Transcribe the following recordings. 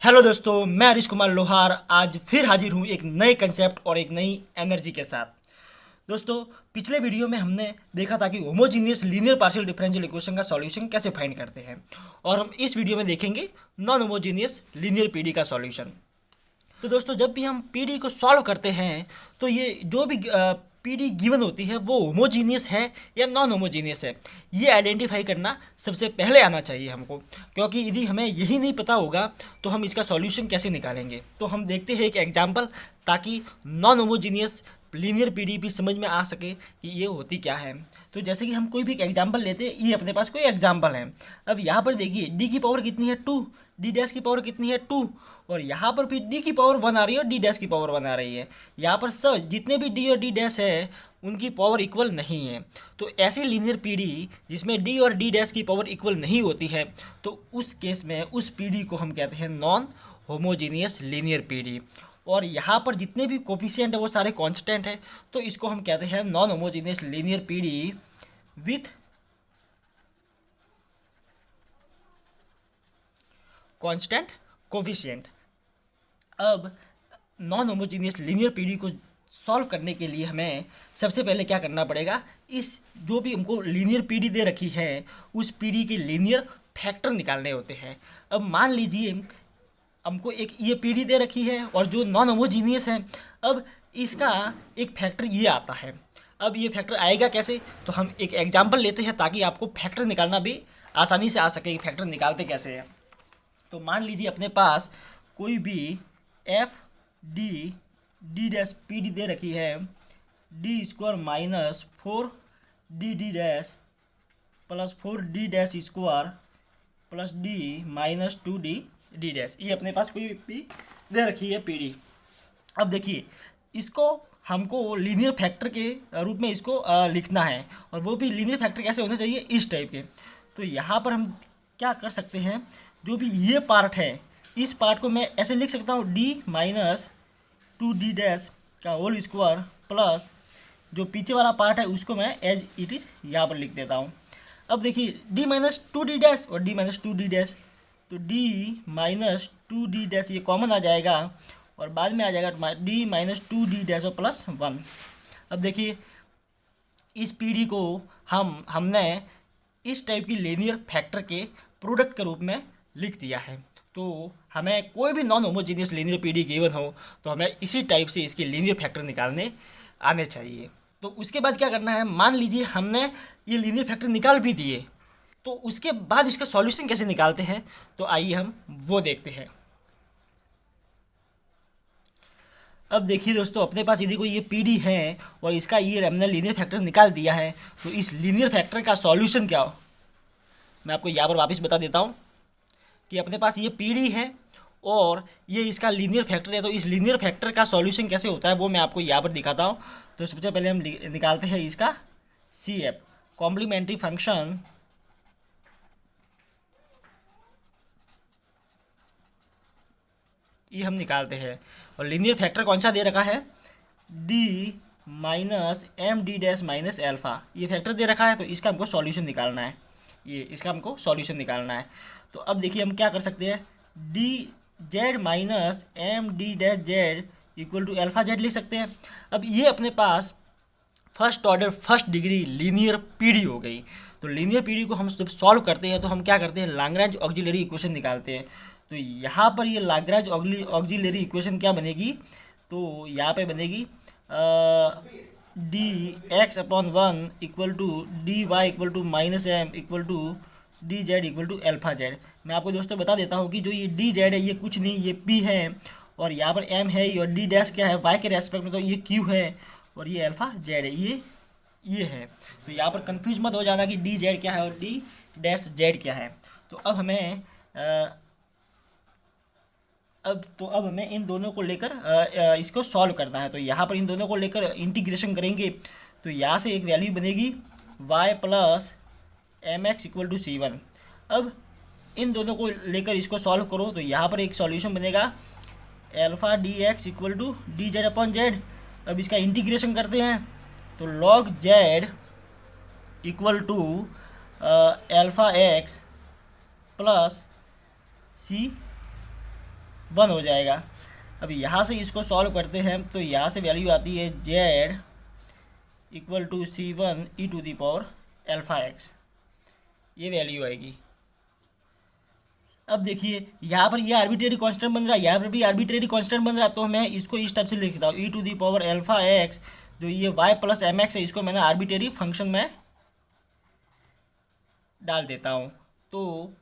Hello दोस्तों, मैं हरीश कुमार लोहार आज फिर हाजिर हूँ एक नए कंसेप्ट और एक नई एनर्जी के साथ। दोस्तों, पिछले वीडियो में हमने देखा था कि homogeneous linear partial differential equation का सॉल्यूशन कैसे फाइंड करते हैं, और हम इस वीडियो में देखेंगे नॉन होमोजीनियस लीनियर पीडी का सॉल्यूशन। तो दोस्तों, जब भी हम पीडी को सॉल्व करते हैं तो ये जो भी पीडी गिवन होती है वो होमोजीनियस है या नॉन होमोजीनियस है, ये आइडेंटिफाई करना सबसे पहले आना चाहिए हमको, क्योंकि यदि हमें यही नहीं पता होगा तो हम इसका सॉल्यूशन कैसे निकालेंगे। तो हम देखते हैं एक एग्जांपल, ताकि नॉन होमोजीनियस लीनियर पीडी भी समझ में आ सके कि ये होती क्या है। तो जैसे कि हम कोई भी एग्जांपल लेते हैं, ये अपने पास कोई एग्जांपल है। अब यहाँ पर देखिए डी की पावर कितनी है 2, डी डैश की पावर कितनी है 2, और यहाँ पर भी डी की पावर 1 आ रही है और डी डैश की पावर 1 आ रही है। यहाँ पर सब जितने भी डी और डी डैश है उनकी पावर इक्वल नहीं है। तो ऐसी लीनियर पीडी जिसमें डी और डी डैश की पावर इक्वल नहीं होती है, तो उस केस में उस पीडी को हम कहते हैं नॉन होमोजीनियस लीनियर पीडी। और यहाँ पर जितने भी कोफिशिएंट है वो सारे कांस्टेंट है, तो इसको हम कहते हैं non homogeneous linear PD with constant coefficient. अब नॉन होमोजीनियस लीनियर पीडी को सॉल्व करने के लिए हमें सबसे पहले क्या करना पड़ेगा, इस जो भी हमको लीनियर पीडी दे रखी है उस पीडी के लीनियर फैक्टर निकालने होते हैं। अब मान लीजिए हमको एक ये पीडी दे रखी है और जो नॉन होमोजीनियस है, अब इसका एक फैक्टर ये आता है। अब ये फैक्टर आएगा कैसे, तो हम एक एग्जांपल लेते हैं ताकि आपको फैक्टर निकालना भी आसानी से आ सके कि फैक्टर निकालते कैसे हैं। तो मान लीजिए अपने पास कोई भी F D D dash P D दे रखी है, D square minus 4 D D dash plus 4 D dash square plus D minus 2 D D dash. ये अपने पास कोई भी दे रखी है पी डी। अब देखिए इसको हमको लीनियर फैक्टर के रूप में इसको लिखना है, और वो भी लीनियर फैक्टर कैसे होने चाहिए, इस टाइप के। तो यहाँ पर हम क्या कर सकते हैं, जो भी ये पार्ट है इस पार्ट को मैं ऐसे लिख सकता हूँ डी माइनस 2 डी डैश का होल स्क्वायर प्लस जो पीछे वाला पार्ट है उसको मैं एज इट इज़ यहाँ पर लिख देता हूँ। अब देखिए डी माइनस 2 डी डैश और डी माइनस 2 डी डैश, तो डी माइनस 2 डी डैश ये कॉमन आ जाएगा और बाद में आ जाएगा डी माइनस 2 डी डैश और प्लस 1। अब देखिए इस पीडी को हमने इस टाइप की लीनियर फैक्टर के प्रोडक्ट के रूप में लिख दिया है। तो हमें कोई भी non homogeneous linear PD given हो तो हमें इसी टाइप से इसके लीनियर फैक्टर निकालने आने चाहिए। तो उसके बाद क्या करना है, मान लीजिए हमने ये लीनियर फैक्टर निकाल भी दिए, तो उसके बाद इसका सॉल्यूशन कैसे निकालते हैं, तो आइए हम वो देखते हैं। अब देखिए दोस्तों, अपने पास यदि कोई ये पीडी है और इसका ये हमने लीनियर फैक्टर निकाल दिया है, तो इस लीनियर फैक्टर का सॉल्यूशन क्या हो, मैं आपको यहाँ पर वापस बता देता हूँ कि अपने पास ये पीडी है और ये इसका लीनियर फैक्टर है। तो इस लीनियर फैक्टर का सॉल्यूशन कैसे होता है वो मैं आपको यहाँ पर दिखाता हूँ। तो सबसे पहले हम निकालते हैं इसका सी एफ कॉम्प्लीमेंट्री फंक्शन। ये हम निकालते हैं, और लीनियर फैक्टर कौन सा दे रखा है, D minus M D dash minus alpha, ये फैक्टर दे रखा है। तो इसका हमको सॉल्यूशन निकालना है, ये इसका हमको सॉल्यूशन निकालना है। तो अब देखिए हम क्या कर सकते हैं, D Z minus M D dash Z equal to alpha Z लिख सकते हैं। अब ये अपने पास first order first degree linear PD हो गई। तो लीनियर पीडी को हम जब सॉल्व करते हैं तो हम क्या करते हैं, लाग्रांज ऑक्सिलरी इक्वेशन निकालते हैं। तो यहाँ पर ये लाग्रांज ऑक्सिलरी इक्वेशन क्या बनेगी, तो यहाँ पे बनेगी D X upon 1 equal to D Y equal to minus M equal to D Z equal to alpha Z. मैं आपको दोस्तों बता देता हूँ कि जो ये डी जेड है ये कुछ नहीं, ये पी है, और यहाँ पर एम है, और डी डैश क्या है वाई के रेस्पेक्ट में, तो ये क्यू है, और ये एल्फ़ा जेड है, ये है। तो यहाँ पर कंफ्यूज मत हो जाना कि डी जेड क्या है और डी डैश जेड क्या है। तो अब हमें अब हमें इन दोनों को लेकर इसको सॉल्व करना है। तो यहाँ पर इन दोनों को लेकर इंटीग्रेशन करेंगे, तो यहाँ से एक वैल्यू बनेगी y plus M X equal to C one. अब इन दोनों को लेकर इसको सॉल्व करो, तो यहाँ पर एक सॉल्यूशन बनेगा alpha D X equal to D Z upon Z. अब इसका इंटीग्रेशन करते हैं, तो log Z equal to alpha X plus C 1 हो जाएगा। अब यहाँ से इसको सॉल्व करते हैं तो यहाँ से वैल्यू आती है z equal to C1 e to the power alpha X, ये वैल्यू आएगी। अब देखिए यहाँ पर ये आर्बिट्रेरी कांस्टेंट बन रहा है, यहाँ पर भी आर्बिट्रेरी कांस्टेंट बन रहा है, तो मैं इसको इस टाइप से लिखता हूँ E to the power alpha X, जो ये y प्लस एम एक्स है, इसको मैंने आर्बिट्रेरी फंक्शन में डाल देता हूँ। तो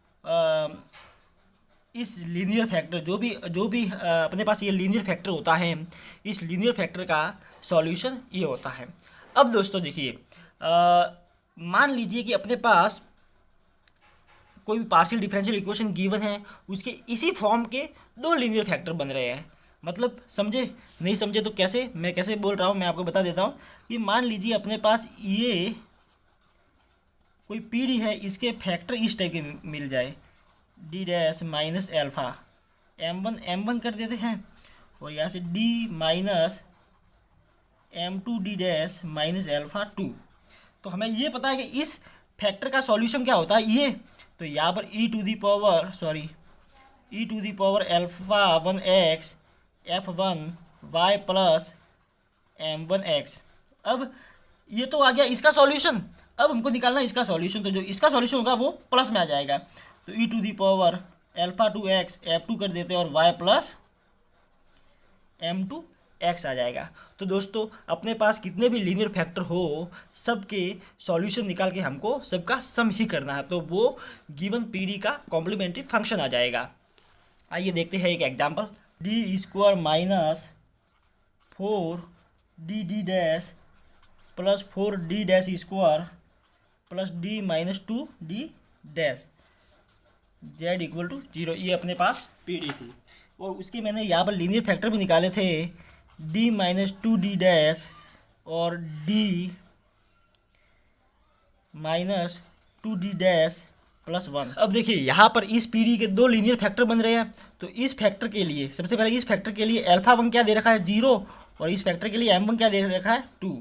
इस लीनियर फैक्टर जो भी अपने पास ये लीनियर फैक्टर होता है, इस लीनियर फैक्टर का सॉल्यूशन ये होता है। अब दोस्तों देखिए, मान लीजिए कि अपने पास कोई भी पार्शियल डिफरेंशियल इक्वेशन गिवन है, उसके इसी फॉर्म के दो लीनियर फैक्टर बन रहे हैं। मतलब समझे? नहीं समझे तो कैसे, मैं कैसे बोल रहा हूँ मैं आपको बता देता हूँ कि मान लीजिए अपने पास ये कोई पीडी है, इसके फैक्टर इस टाइप के मिल जाए, D dash minus alpha m1 कर देते हैं, और यहाँ से d minus m2 D dash minus alpha 2। तो हमें ये पता है कि इस फैक्टर का सॉल्यूशन क्या होता है ये, तो यहाँ पर e to the power alpha 1x f1 y plus m1 x। अब ये तो आ गया इसका सॉल्यूशन। अब हमको निकालना है इसका सॉल्यूशन, तो जो इसका सॉल्यूशन होगा वो प्लस में आ जाएगा, तो e to the power alpha 2x f2 कर देते हैं और y प्लस m2 x आ जाएगा। तो दोस्तों अपने पास कितने भी लीनियर फैक्टर हो, सबके सॉल्यूशन निकाल के हमको सबका सम ही करना है, तो वो गिवन पीडी का कॉम्प्लीमेंट्री फंक्शन आ जाएगा। आइए देखते हैं एक example, D square minus 4d D dash plus 4d dash square plus d minus 2d dash z equal to 0, ये अपने पास पीडी थी। और उसके मैंने यहाँ पर लीनियर फैक्टर भी निकाले थे, d माइनस 2d डैश और d minus 2d dash plus 1। अब देखिए यहाँ पर इस पीडी के दो लीनियर फैक्टर बन रहे हैं, तो इस फैक्टर के लिए सबसे पहले इस फैक्टर के लिए अल्फ़ा 1 क्या दे रखा है 0, और इस फैक्टर के लिए m1 क्या दे रखा है 2,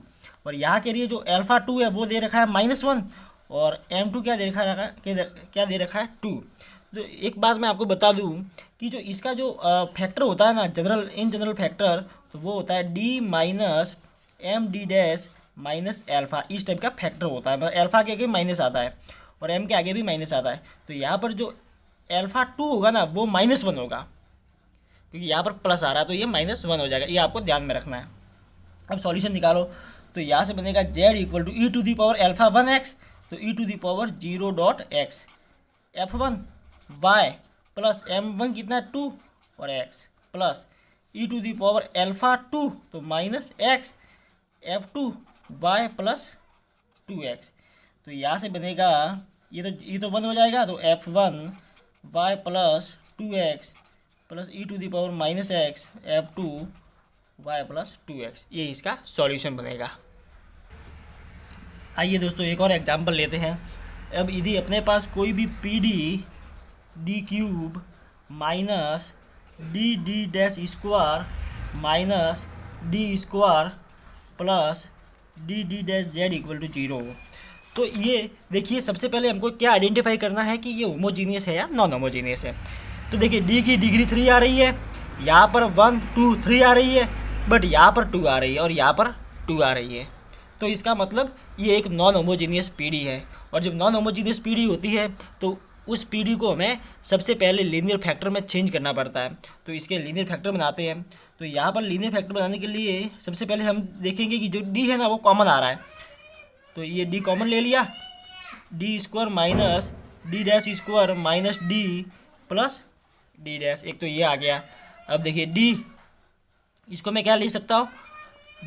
और यहाँ के लिए जो अल्फ़ा 2 है वो दे रखा है -1, और m2 क्या दे रखा है 2। तो एक बात मैं आपको बता दूं कि जो इसका जो फैक्टर होता है ना जनरल फैक्टर, तो वो होता है d minus M D dash minus alpha, इस टाइप का फैक्टर होता है। मतलब एल्फ़ा के आगे माइनस आता है और m के आगे भी माइनस आता है, तो यहाँ पर जो अल्फ़ा 2 होगा ना वो -1 होगा, क्योंकि यहाँ पर प्लस आ रहा है तो ये -1 हो जाएगा, ये आपको ध्यान में रखना है। अब सॉल्यूशन निकालो, तो यहाँ से बनेगा z equal to E to the power alpha 1x, तो E to the power 0.x f1 y plus m1 कितना 2 और x plus E to the power alpha 2 तो minus x f2 y plus 2x। तो यहाँ से बनेगा ये तो 1 हो जाएगा, तो f1 y plus 2x plus E to the power minus x f2 y plus 2x, ये इसका सॉल्यूशन बनेगा। आइए दोस्तों एक और एग्जांपल लेते हैं। अब यदि अपने पास कोई भी P D cube minus D dash square minus D square plus D dash Z equal to 0, तो ये देखिए सबसे पहले हमको क्या आइडेंटिफाई करना है कि ये होमोजीनियस है या नॉन होमोजीनियस है। तो देखिए डी की डिग्री 3 आ रही है, यहाँ पर 1 2 3 आ रही है, बट यहाँ पर 2 आ रही है और यहाँ पर 2 आ रही है, तो इसका मतलब ये एक नॉन होमोजीनियस पीडी है। और जब नॉन होमोजीनियस पीडी होती है तो उस पीडी को हमें सबसे पहले लीनियर फैक्टर में चेंज करना पड़ता है। तो इसके लीनियर फैक्टर बनाते हैं, तो यहाँ पर लीनियर फैक्टर बनाने के लिए सबसे पहले हम देखेंगे कि जो डी है ना वो कॉमन आ रहा है, तो ये डी कॉमन ले लिया, D square minus D dash square minus D plus D dash, एक तो ये आ गया। अब देखिए डी, इसको मैं क्या ले सकता हूँ,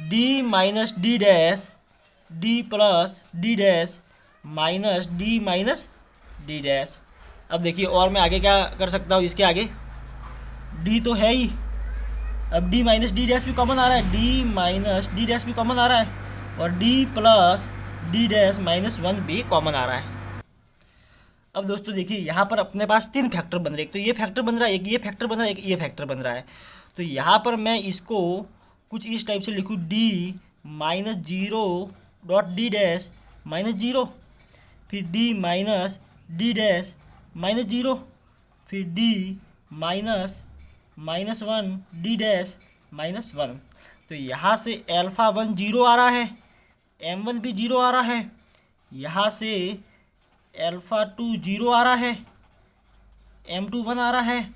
D minus D dash D plus D dash minus D dash. अब देखिए और मैं आगे क्या कर सकता हूँ, इसके आगे डी तो है ही, अब डी माइनस डी डैश भी कॉमन आ रहा है, डी माइनस डी डैश भी कॉमन आ रहा है, और डी प्लस डी डैश -1 भी कॉमन आ रहा है। अब दोस्तों देखिए यहाँ पर अपने पास 3 फैक्टर बन रहे हैं, एक तो ये फैक्टर बन रहा है, एक ये फैक्टर बन रहा है, एक ये फैक्टर बन रहा है। तो यहाँ पर मैं इसको कुछ इस टाइप से लिखूँ, डी माइनस 0.d डैश -0, फिर डी माइनस डी डैश -0, फिर डी माइनस -1 डी डैश -1। तो यहाँ से अल्फ़ा 1 0 आ रहा है, m1 भी 0 आ रहा है, यहाँ से अल्फ़ा 2 0 आ रहा है, m2 1 आ रहा है,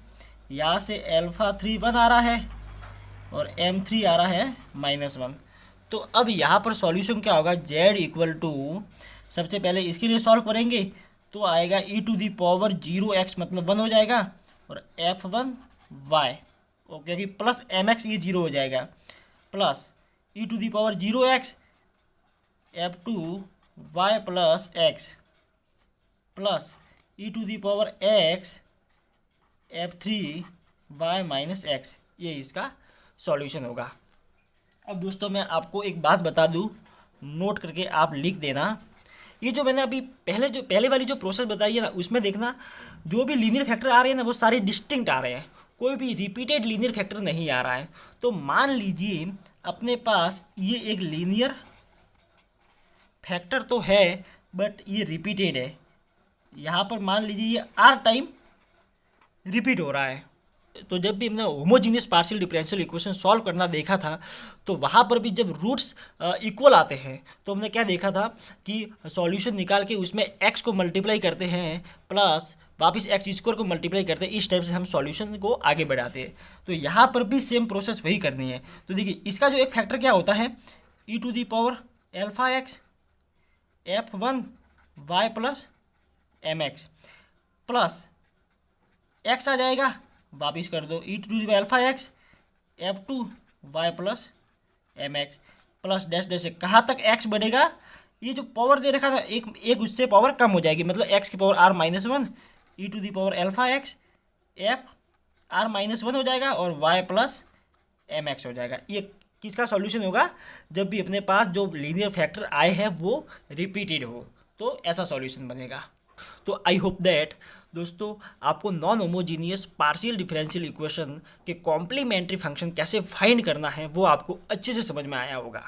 यहाँ से अल्फ़ा 3 1 आ रहा है और m3 आ रहा है -1। तो अब यहाँ पर सॉल्यूशन क्या होगा, z इक्वल टू, सबसे पहले इसके लिए सॉल्व करेंगे तो आएगा e⁻0x मतलब 1 हो जाएगा और f1y ओके कि प्लस mx ये 0 हो जाएगा plus e⁻0x f2y plus x plus e⁻x f3y minus x, ये इसका सॉल्यूशन होगा। अब दोस्तों मैं आपको एक बात बता दूं, नोट करके आप लिख देना। ये जो मैंने अभी पहले वाली जो प्रोसेस बताई है ना, उसमें देखना जो भी लीनियर फैक्टर आ रहे हैं ना वो सारे डिस्टिंक्ट आ रहे हैं, कोई भी रिपीटेड लीनियर फैक्टर नहीं आ रहा है। तो मान लीजिए अपने पास ये एक लीनियर फैक्टर तो है बट ये रिपीटेड है, यहाँ पर मान लीजिए ये आर टाइम रिपीट हो रहा है। तो जब भी हमने homogeneous partial differential equation solve करना देखा था तो वहाँ पर भी जब रूट्स इक्वल आते हैं तो हमने क्या देखा था कि सॉल्यूशन निकाल के उसमें x को मल्टीप्लाई करते हैं प्लस वापस x² को मल्टीप्लाई करते हैं, इस टाइप से हम सॉल्यूशन को आगे बढ़ाते हैं। तो यहाँ पर भी सेम प्रोसेस वही करनी है। तो देखिए इसका जो एक फैक्टर क्या होता है e⁻α x f1y plus mx plus x आ जाएगा, वापिस कर दो e⁻α x f2y plus mx plus dash dash से कहाँ तक x बढ़ेगा, ये जो पावर दे रखा था एक उससे पावर कम हो जाएगी, मतलब x की power r-1 e⁻α x f r-1 हो जाएगा और y प्लस mx हो जाएगा। ये किसका सॉल्यूशन होगा, जब भी अपने पास जो लीनियर फैक्टर आए हैं वो रिपीटेड हो तो ऐसा सॉल्यूशन बनेगा। तो आई होप दैट दोस्तों आपको non homogeneous partial differential equation के कॉम्प्लीमेंट्री फंक्शन कैसे फाइंड करना है वो आपको अच्छे से समझ में आया होगा।